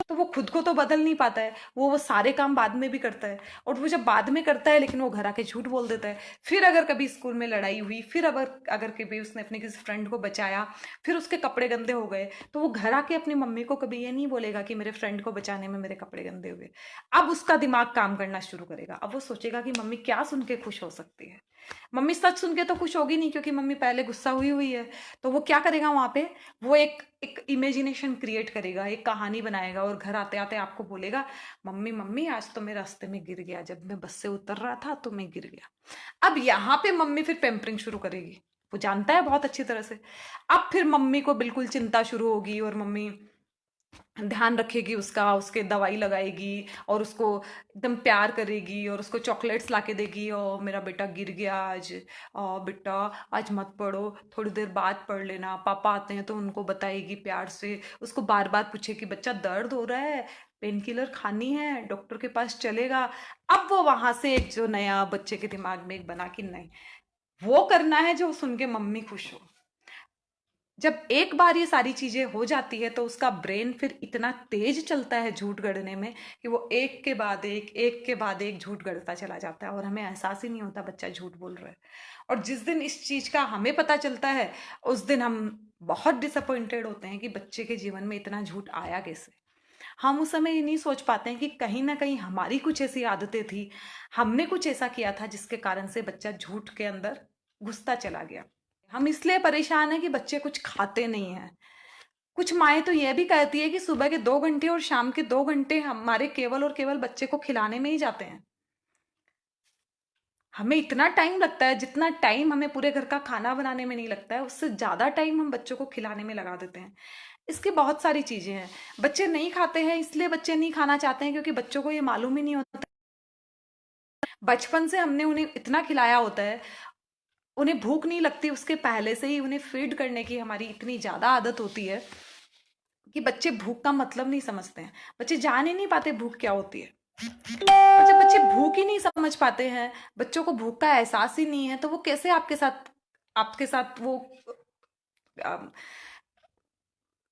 तो वो खुद को तो बदल नहीं पाता है, वो सारे काम बाद में भी करता है। और वो जब बाद में करता है लेकिन वो घर आके झूठ बोल देता है। फिर अगर कभी स्कूल में लड़ाई हुई, फिर अगर अगर कभी उसने अपने किसी फ्रेंड को बचाया, फिर उसके कपड़े गंदे हो गए, तो वो घर आके अपनी मम्मी को कभी ये नहीं बोलेगा कि मेरे फ्रेंड को बचाने में मेरे कपड़े गंदे हुए। अब उसका दिमाग काम करना शुरू करेगा, अब वो सोचेगा कि मम्मी क्या सुन के खुश हो सकती है। मम्मी सच सुन के तो खुश होगी नहीं, क्योंकि मम्मी पहले गुस्सा हुई हुई है। तो वो क्या करेगा वहां पे, वो एक एक इमेजिनेशन क्रिएट करेगा, एक कहानी बनाएगा, और घर आते आते आपको बोलेगा मम्मी मम्मी आज तो मैं रास्ते में गिर गया, जब मैं बस से उतर रहा था तो मैं गिर गया। अब यहाँ पे मम्मी फिर पेम्परिंग शुरू करेगी, वो जानता है बहुत अच्छी तरह से। अब फिर मम्मी को बिल्कुल चिंता शुरू होगी और मम्मी ध्यान रखेगी उसका, उसके दवाई लगाएगी और उसको एकदम प्यार करेगी और उसको चॉकलेट्स लाके देगी, और मेरा बेटा गिर गया आज, और बेटा आज मत पढ़ो, थोड़ी देर बाद पढ़ लेना, पापा आते हैं तो उनको बताएगी प्यार से, उसको बार बार पूछेगी बच्चा दर्द हो रहा है, पेन किलर खानी है, डॉक्टर के पास चलेगा। अब वो वहां से एक जो नया बच्चे के दिमाग में एक बना कि नहीं, वो करना है जो सुन के मम्मी खुश हो। जब एक बार ये सारी चीजें हो जाती है तो उसका ब्रेन फिर इतना तेज चलता है झूठ गढ़ने में कि वो एक के बाद एक झूठ गढ़ता चला जाता है, और हमें एहसास ही नहीं होता बच्चा झूठ बोल रहा है। और जिस दिन इस चीज का हमें पता चलता है, उस दिन हम बहुत डिसअपॉइंटेड होते हैं कि बच्चे के जीवन में इतना झूठ आया कैसे। हम उस समय ये नहीं सोच पाते हैं कि कहीं ना कहीं हमारी कुछ ऐसी आदतें थी, हमने कुछ ऐसा किया था जिसके कारण से बच्चा झूठ के अंदर घुसता चला गया। हम इसलिए परेशान हैं कि बच्चे कुछ खाते नहीं हैं। कुछ माएँ तो यह भी कहती है कि सुबह के 2 घंटे और शाम के 2 घंटे हमारे केवल और केवल बच्चे को खिलाने में ही जाते हैं। हमें इतना टाइम लगता है, जितना टाइम हमें पूरे घर का खाना बनाने में नहीं लगता है, उससे ज्यादा टाइम हम बच्चों को खिलाने में लगा देते हैं। इसकी बहुत सारी चीजें हैं। बच्चे नहीं खाते हैं, इसलिए बच्चे नहीं खाना चाहते हैं क्योंकि बच्चों को ये मालूम ही नहीं होता। बचपन से हमने उन्हें इतना खिलाया होता है, उन्हें भूख नहीं लगती, उसके पहले से ही उन्हें फीड करने की हमारी इतनी ज्यादा आदत होती है कि बच्चे भूख का मतलब नहीं समझते हैं। बच्चे जान ही नहीं पाते भूख क्या होती है। और जब बच्चे भूख ही नहीं समझ पाते हैं, बच्चों को भूख का एहसास ही नहीं है, तो वो कैसे आपके साथ वो अम,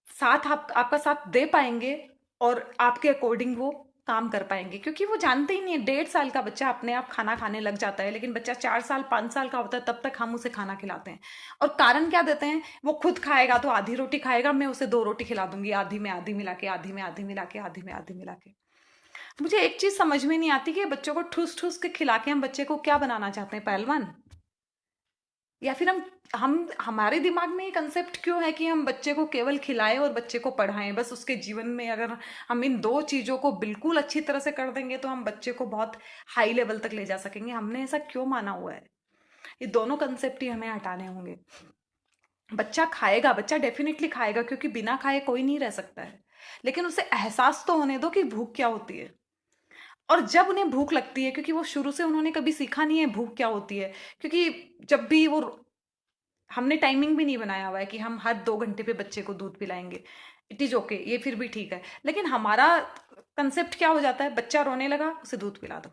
साथ आपका साथ दे पाएंगे और आपके अकॉर्डिंग वो काम कर पाएंगे, क्योंकि वो जानते ही नहीं है। 1.5 साल का बच्चा अपने आप खाना खाने लग जाता है, लेकिन बच्चा 4 साल 5 साल का होता है तब तक हम उसे खाना खिलाते हैं। और कारण क्या देते हैं, वो खुद खाएगा तो आधी रोटी खाएगा, मैं उसे 2 रोटी खिला दूंगी, आधी में आधी मिला के, आधी में आधी मिला के, आधी में आधी मिला के। मुझे एक चीज समझ में नहीं आती कि बच्चों को ठूस ठूस के खिला के हम बच्चे को क्या बनाना चाहते हैं, पहलवान? या फिर हम हमारे दिमाग में ये कंसेप्ट क्यों है कि हम बच्चे को केवल खिलाएं और बच्चे को पढ़ाएं, बस उसके जीवन में अगर हम इन दो चीजों को बिल्कुल अच्छी तरह से कर देंगे तो हम बच्चे को बहुत हाई लेवल तक ले जा सकेंगे। हमने ऐसा क्यों माना हुआ है? ये दोनों कंसेप्ट ही हमें हटाने होंगे। बच्चा खाएगा, बच्चा डेफिनेटली खाएगा, क्योंकि बिना खाए कोई नहीं रह सकता है, लेकिन उसे एहसास तो होने दो कि भूख क्या होती है। और जब उन्हें भूख लगती है, क्योंकि वो शुरू से उन्होंने कभी सीखा नहीं है भूख क्या होती है, क्योंकि जब भी वो, हमने टाइमिंग भी नहीं बनाया हुआ है कि हम हर 2 घंटे पे बच्चे को दूध पिलाएंगे। इट इज ओके, ये फिर भी ठीक है। लेकिन हमारा कंसेप्ट क्या हो जाता है, बच्चा रोने लगा उसे दूध पिला दो।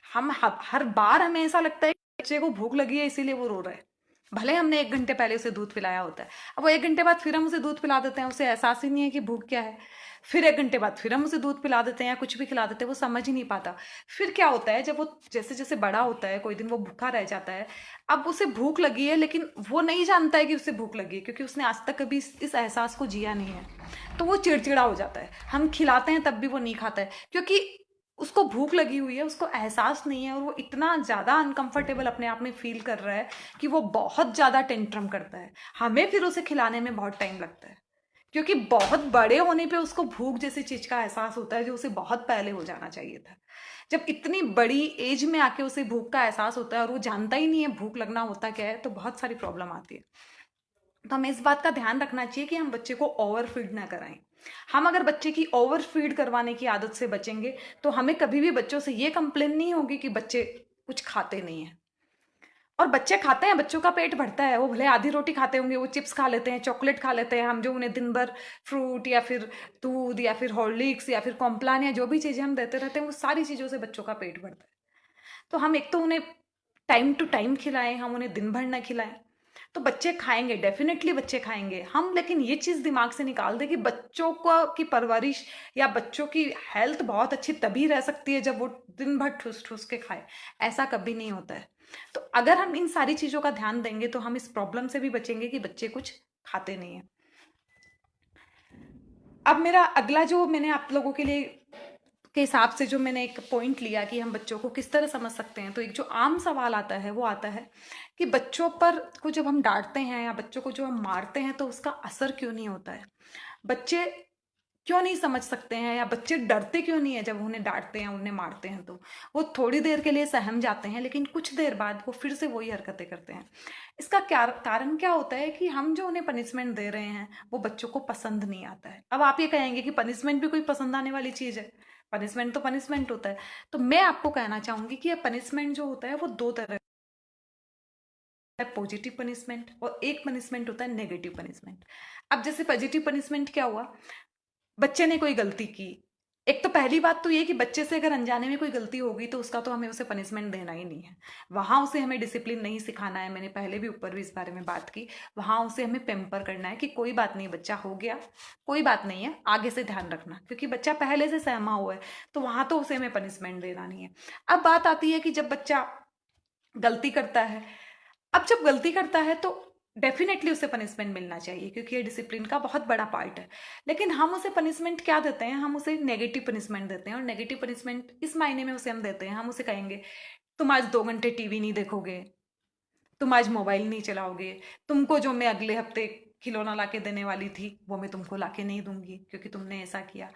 हम हर बार हमें ऐसा लगता है कि बच्चे को भूख लगी है इसीलिए वो रो रहा है। भले हमने 1 घंटे पहले उसे दूध पिलाया होता है, अब वो 1 घंटे बाद फिर हम उसे दूध पिला देते हैं, उसे एहसास ही नहीं है कि भूख क्या है। फिर 1 घंटे बाद फिर हम उसे दूध पिला देते हैं या कुछ भी खिला देते हैं, वो समझ ही नहीं पाता। फिर क्या होता है, जब वो जैसे जैसे बड़ा होता है, कोई दिन वो भूखा रह जाता है। अब उसे भूख लगी है, लेकिन वो नहीं जानता है कि उसे भूख लगी है, क्योंकि उसने आज तक कभी इस एहसास को जिया नहीं है। तो वो चिड़चिड़ा हो जाता है, हम खिलाते हैं तब भी वो नहीं खाता है, क्योंकि उसको भूख लगी हुई है, उसको एहसास नहीं है, और वो इतना ज़्यादा अनकंफर्टेबल अपने आप में फील कर रहा है कि वो बहुत ज़्यादा टेंट्रम करता है। हमें फिर उसे खिलाने में बहुत टाइम लगता है, क्योंकि बहुत बड़े होने पे उसको भूख जैसी चीज़ का एहसास होता है, जो उसे बहुत पहले हो जाना चाहिए था। जब इतनी बड़ी एज में आके उसे भूख का एहसास होता है और वो जानता ही नहीं है भूख लगना होता क्या है, तो बहुत सारी प्रॉब्लम आती है। तो हमें इस बात का ध्यान रखना चाहिए कि हम बच्चे को ओवर फीड ना कराएं। हम अगर बच्चे की ओवर फीड करवाने की आदत से बचेंगे, तो हमें कभी भी बच्चों से ये कंप्लेन नहीं होगी कि बच्चे कुछ खाते नहीं है। और बच्चे खाते हैं, बच्चों का पेट भरता है, वो भले आधी रोटी खाते होंगे, वो चिप्स खा लेते हैं, चॉकलेट खा लेते हैं, हम जो उन्हें दिन भर फ्रूट या फिर दूध या फिर हॉर्लिक्स या फिर कॉम्प्लान या जो भी चीज़ें हम देते रहते हैं, वो सारी चीज़ों से बच्चों का पेट भरता है। तो हम एक तो उन्हें टाइम टू टाइम खिलाएं, हम उन्हें दिन भर ना खिलाएं, तो बच्चे खाएंगे, डेफिनेटली बच्चे खाएंगे हम। लेकिन ये चीज़ दिमाग से निकाल दें कि बच्चों को की परवरिश या बच्चों की हेल्थ बहुत अच्छी तभी रह सकती है जब वो दिन भर ठूस ठूस के खाए। ऐसा कभी नहीं होता है। तो अगर हम इन सारी चीज़ों का ध्यान देंगे, तो हम इस प्रॉब्लम से भी बचेंगे कि बच्चे कुछ खाते नहीं हैं। अब मेरा अगला जो मैंने आप लोगों के लिए के हिसाब से जो मैंने एक पॉइंट लिया कि हम बच्चों को किस तरह समझ सकते हैं, तो एक जो आम सवाल आता है वो आता है कि बच्चों पर को जब हम डांटते हैं या बच्चों को जो हम मारते हैं, तो उसका असर क्यों नहीं होता है। बच्चे क्यों नहीं समझ सकते हैं, या बच्चे डरते क्यों नहीं है जब उन्हें डांटते हैं, उन्हें मारते हैं, तो वो थोड़ी देर के लिए सहम जाते हैं, लेकिन कुछ देर बाद वो फिर से वही हरकतें करते हैं। इसका क्या कारण क्या होता है कि हम जो उन्हें पनिशमेंट दे रहे हैं वो बच्चों को पसंद नहीं आता है। अब आप ये कहेंगे कि पनिशमेंट भी कोई पसंद आने वाली चीज़ है, पनिशमेंट तो पनिशमेंट होता है। तो मैं आपको कहना चाहूंगी कि ये पनिशमेंट जो होता है वो दो तरह है, पॉजिटिव पनिशमेंट और एक पनिशमेंट होता है नेगेटिव पनिशमेंट। अब जैसे पॉजिटिव पनिशमेंट क्या हुआ, बच्चे ने कोई गलती की। एक तो पहली बात तो ये कि बच्चे से अगर अनजाने में कोई गलती होगी तो उसका तो हमें उसे पनिशमेंट देना ही नहीं है। वहां उसे हमें डिसिप्लिन नहीं सिखाना है, मैंने पहले भी ऊपर भी इस बारे में बात की। वहां उसे हमें पेम्पर करना है कि कोई बात नहीं बच्चा, हो गया, कोई बात नहीं है, आगे से ध्यान रखना, क्योंकि बच्चा पहले से सहमा हुआ है। तो वहां तो उसे हमें पनिशमेंट देना नहीं है। अब बात आती है कि जब बच्चा गलती करता है, अब जब गलती करता है तो डेफिनेटली उसे पनिशमेंट मिलना चाहिए, क्योंकि ये डिसिप्लिन का बहुत बड़ा पार्ट है। लेकिन हम उसे पनिशमेंट क्या देते हैं, हम उसे नेगेटिव पनिशमेंट देते हैं। और नेगेटिव पनिशमेंट इस मायने में उसे हम देते हैं, हम उसे कहेंगे तुम आज 2 घंटे टीवी नहीं देखोगे, तुम आज मोबाइल नहीं चलाओगे, तुमको जो मैं अगले हफ्ते खिलौना लाके देने वाली थी वो मैं तुमको लाके नहीं दूंगी क्योंकि तुमने ऐसा किया।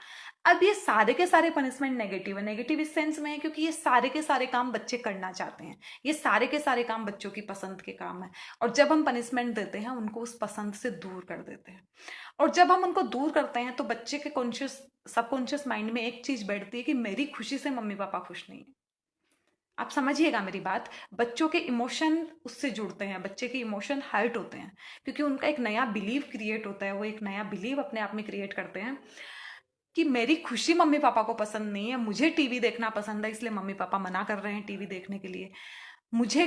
अब ये सारे के सारे पनिशमेंट नेगेटिव है। नेगेटिव इस सेंस में है क्योंकि ये सारे के सारे काम बच्चे करना चाहते हैं, ये सारे के सारे काम बच्चों की पसंद के काम है। और जब हम पनिशमेंट देते हैं उनको उस पसंद से दूर कर देते हैं। और जब हम उनको दूर करते हैं तो बच्चे के कॉन्शियस सबकॉन्शियस माइंड में एक चीज बैठती है कि मेरी खुशी से मम्मी पापा खुश नहीं है। आप समझिएगा मेरी बात, बच्चों के इमोशन उससे जुड़ते हैं, बच्चे के इमोशन हर्ट होते हैं, क्योंकि उनका एक नया बिलीव क्रिएट होता है, वो एक नया बिलीव अपने आप में क्रिएट करते हैं कि मेरी खुशी मम्मी पापा को पसंद नहीं है, मुझे टीवी देखना पसंद है, इसलिए मम्मी पापा मना कर रहे हैं टीवी देखने के लिए। मुझे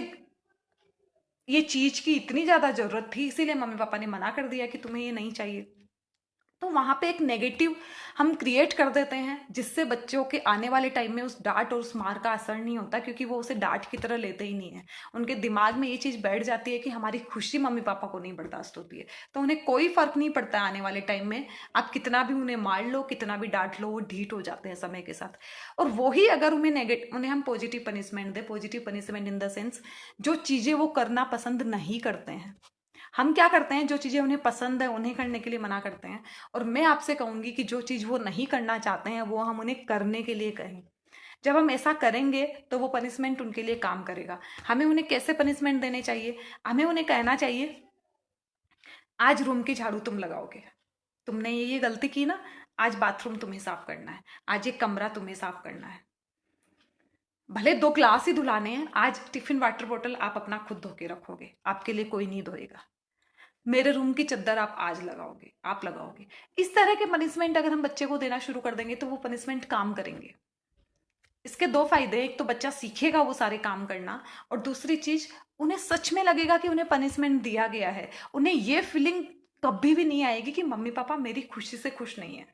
ये चीज की इतनी ज्यादा जरूरत थी, इसीलिए मम्मी पापा ने मना कर दिया कि तुम्हें ये नहीं चाहिए। तो वहां पे एक नेगेटिव हम क्रिएट कर देते हैं, जिससे बच्चों के आने वाले टाइम में उस डांट और उस मार का असर नहीं होता, क्योंकि वो उसे डांट की तरह लेते ही नहीं है। उनके दिमाग में ये चीज बैठ जाती है कि हमारी खुशी मम्मी पापा को नहीं बर्दाश्त होती है, तो उन्हें कोई फर्क नहीं पड़ता आने वाले टाइम में। आप कितना भी उन्हें मार लो, कितना भी डांट लो, वो ढीठ हो जाते हैं समय के साथ। और वही अगर उन्हें हम positive punishment they, positive punishment in the sense जो चीजें वो करना पसंद नहीं करते हैं, हम क्या करते हैं, जो चीज़ें उन्हें पसंद है उन्हें करने के लिए मना करते हैं। और मैं आपसे कहूंगी कि जो चीज़ वो नहीं करना चाहते हैं वो हम उन्हें करने के लिए कहें। जब हम ऐसा करेंगे तो वो पनिशमेंट उनके लिए काम करेगा। हमें उन्हें कैसे पनिशमेंट देने चाहिए, हमें उन्हें कहना चाहिए आज रूम की झाड़ू तुम लगाओगे, तुमने ये गलती की ना, आज बाथरूम तुम्हें साफ करना है, आज ये कमरा तुम्हें साफ करना है। भले 2 ग्लास ही धुलाने हैं, आज टिफिन वाटर बॉटल आप अपना खुद धो के रखोगे, आपके लिए कोई नहीं धोएगा। मेरे रूम की चद्दर आप आज लगाओगे, आप लगाओगे। इस तरह के पनिशमेंट अगर हम बच्चे को देना शुरू कर देंगे तो वो पनिशमेंट काम करेंगे। इसके दो फायदे हैं, एक तो बच्चा सीखेगा वो सारे काम करना, और दूसरी चीज उन्हें सच में लगेगा कि उन्हें पनिशमेंट दिया गया है। उन्हें ये फीलिंग कभी भी नहीं आएगी कि मम्मी पापा मेरी खुशी से खुश नहीं है।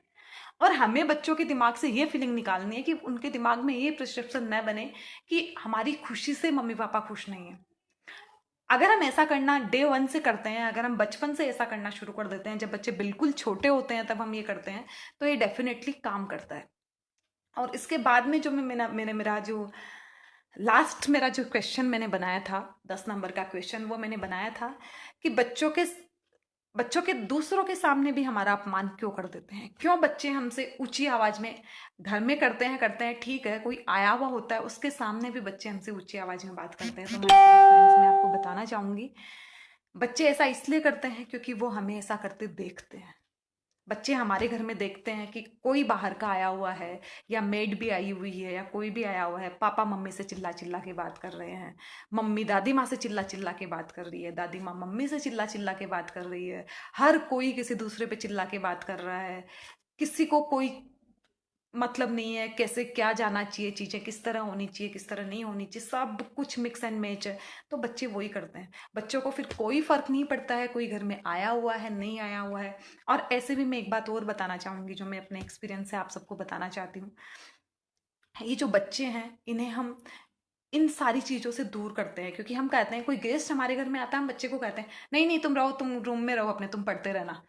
और हमें बच्चों के दिमाग से ये फीलिंग निकालनी है कि उनके दिमाग में ये परसेप्शन न बने कि हमारी खुशी से मम्मी पापा खुश नहीं है। अगर हम ऐसा करना डे वन से करते हैं, अगर हम बचपन से ऐसा करना शुरू कर देते हैं, जब बच्चे बिल्कुल छोटे होते हैं तब हम ये करते हैं, तो ये डेफिनेटली काम करता है। और इसके बाद में जो मेरा जो लास्ट मेरा जो क्वेश्चन मैंने बनाया था, 10 नंबर का क्वेश्चन, वो मैंने बनाया था कि बच्चों के दूसरों के सामने भी हमारा अपमान क्यों कर देते हैं? क्यों बच्चे हमसे ऊंची आवाज में, घर में करते हैं ठीक है, कोई आया हुआ होता है उसके सामने भी बच्चे हमसे ऊंची आवाज में बात करते हैं। तो मैं आपको बताना चाहूंगी, बच्चे ऐसा इसलिए करते हैं क्योंकि वो हमें ऐसा करते देखते हैं। बच्चे हमारे घर में देखते हैं कि कोई बाहर का आया हुआ है, या मेड भी आई हुई है, या कोई भी आया हुआ है, पापा मम्मी से चिल्ला चिल्ला के बात कर रहे हैं, मम्मी दादी माँ से चिल्ला चिल्ला के बात कर रही है, दादी माँ मम्मी से चिल्ला चिल्ला के बात कर रही है, हर कोई किसी दूसरे पे चिल्ला के बात कर रहा है, किसी को कोई मतलब नहीं है कैसे क्या जाना चाहिए, चीज़ें किस तरह होनी चाहिए, किस तरह नहीं होनी चाहिए, सब कुछ मिक्स एंड मैच है। तो बच्चे वही करते हैं। बच्चों को फिर कोई फर्क नहीं पड़ता है कोई घर में आया हुआ है नहीं आया हुआ है। और ऐसे भी मैं एक बात और बताना चाहूँगी जो मैं अपने एक्सपीरियंस से आप सबको बताना चाहती हूँ। ये जो बच्चे हैं इन्हें हम इन सारी चीज़ों से दूर करते हैं, क्योंकि हम कहते हैं कोई गेस्ट हमारे घर में आता है, हम बच्चे को कहते हैं नहीं नहीं तुम रहो, तुम रूम में रहो अपने, तुम पढ़ते रहना,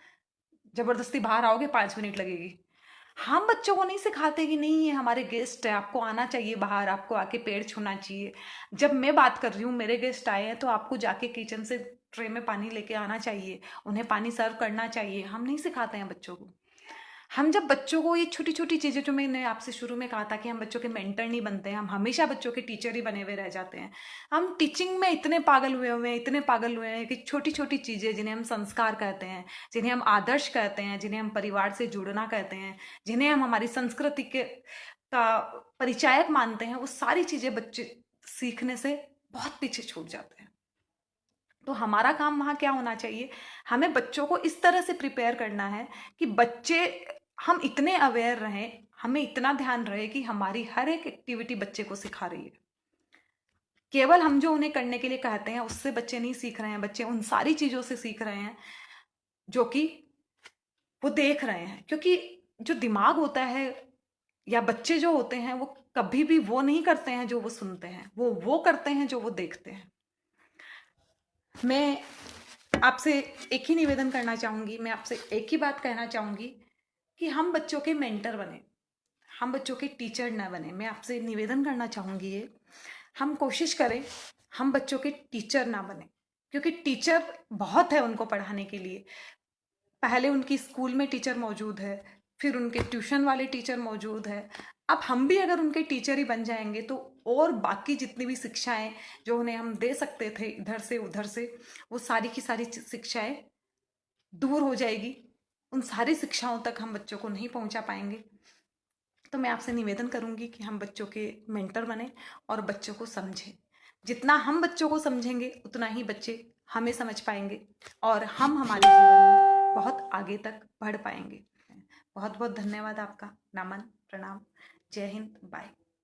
जबरदस्ती बाहर आओगे 5 मिनट लगेगी। हम बच्चों को नहीं सिखाते कि नहीं ये हमारे गेस्ट है, आपको आना चाहिए बाहर, आपको आके पेड़ छूना चाहिए। जब मैं बात कर रही हूँ मेरे गेस्ट आए हैं तो आपको जाके किचन से ट्रे में पानी लेके आना चाहिए, उन्हें पानी सर्व करना चाहिए। हम नहीं सिखाते हैं बच्चों को। हम जब बच्चों को ये छोटी छोटी चीज़ें, जो मैंने आपसे शुरू में कहा था कि हम बच्चों के मेंटर नहीं बनते हैं, हम हमेशा बच्चों के टीचर ही बने हुए रह जाते हैं। हम टीचिंग में इतने पागल हुए हैं, इतने पागल हुए हैं कि छोटी छोटी चीज़ें जिन्हें हम संस्कार कहते हैं, जिन्हें हम आदर्श कहते हैं, जिन्हें हम परिवार से जुड़ना कहते हैं, जिन्हें हम हमारी संस्कृति के का परिचायक मानते हैं, वो सारी चीज़ें बच्चे सीखने से बहुत पीछे छूट जाते हैं। तो हमारा काम वहाँ क्या होना चाहिए, हमें बच्चों को इस तरह से प्रिपेयर करना है कि बच्चे, हम इतने अवेयर रहें, हमें इतना ध्यान रहे कि हमारी हर एक एक्टिविटी बच्चे को सिखा रही है। केवल हम जो उन्हें करने के लिए कहते हैं उससे बच्चे नहीं सीख रहे हैं, बच्चे उन सारी चीज़ों से सीख रहे हैं जो कि वो देख रहे हैं। क्योंकि जो दिमाग होता है या बच्चे जो होते हैं वो कभी भी वो नहीं करते हैं जो वो सुनते हैं, वो करते हैं जो वो देखते हैं। मैं आपसे एक ही निवेदन करना चाहूँगी, मैं आपसे एक ही बात कहना चाहूँगी कि हम बच्चों के मेंटर बने, हम बच्चों के टीचर ना बने। मैं आपसे निवेदन करना चाहूँगी ये, हम कोशिश करें हम बच्चों के टीचर ना बने, क्योंकि टीचर बहुत है उनको पढ़ाने के लिए। पहले उनकी स्कूल में टीचर मौजूद है, फिर उनके ट्यूशन वाले टीचर मौजूद है। अब हम भी अगर उनके टीचर ही बन जाएंगे तो और बाकी जितनी भी शिक्षाएं जो उन्हें हम दे सकते थे इधर से उधर से, वो सारी की सारी शिक्षाएं दूर हो जाएगी। उन सारी शिक्षाओं तक हम बच्चों को नहीं पहुंचा पाएंगे। तो मैं आपसे निवेदन करूंगी कि हम बच्चों के मेंटर बने और बच्चों को समझें। जितना हम बच्चों को समझेंगे उतना ही बच्चे हमें समझ पाएंगे और हम हमारे जीवन में बहुत आगे तक बढ़ पाएंगे। बहुत बहुत धन्यवाद आपका। नमन, प्रणाम, जय हिंद, बाय।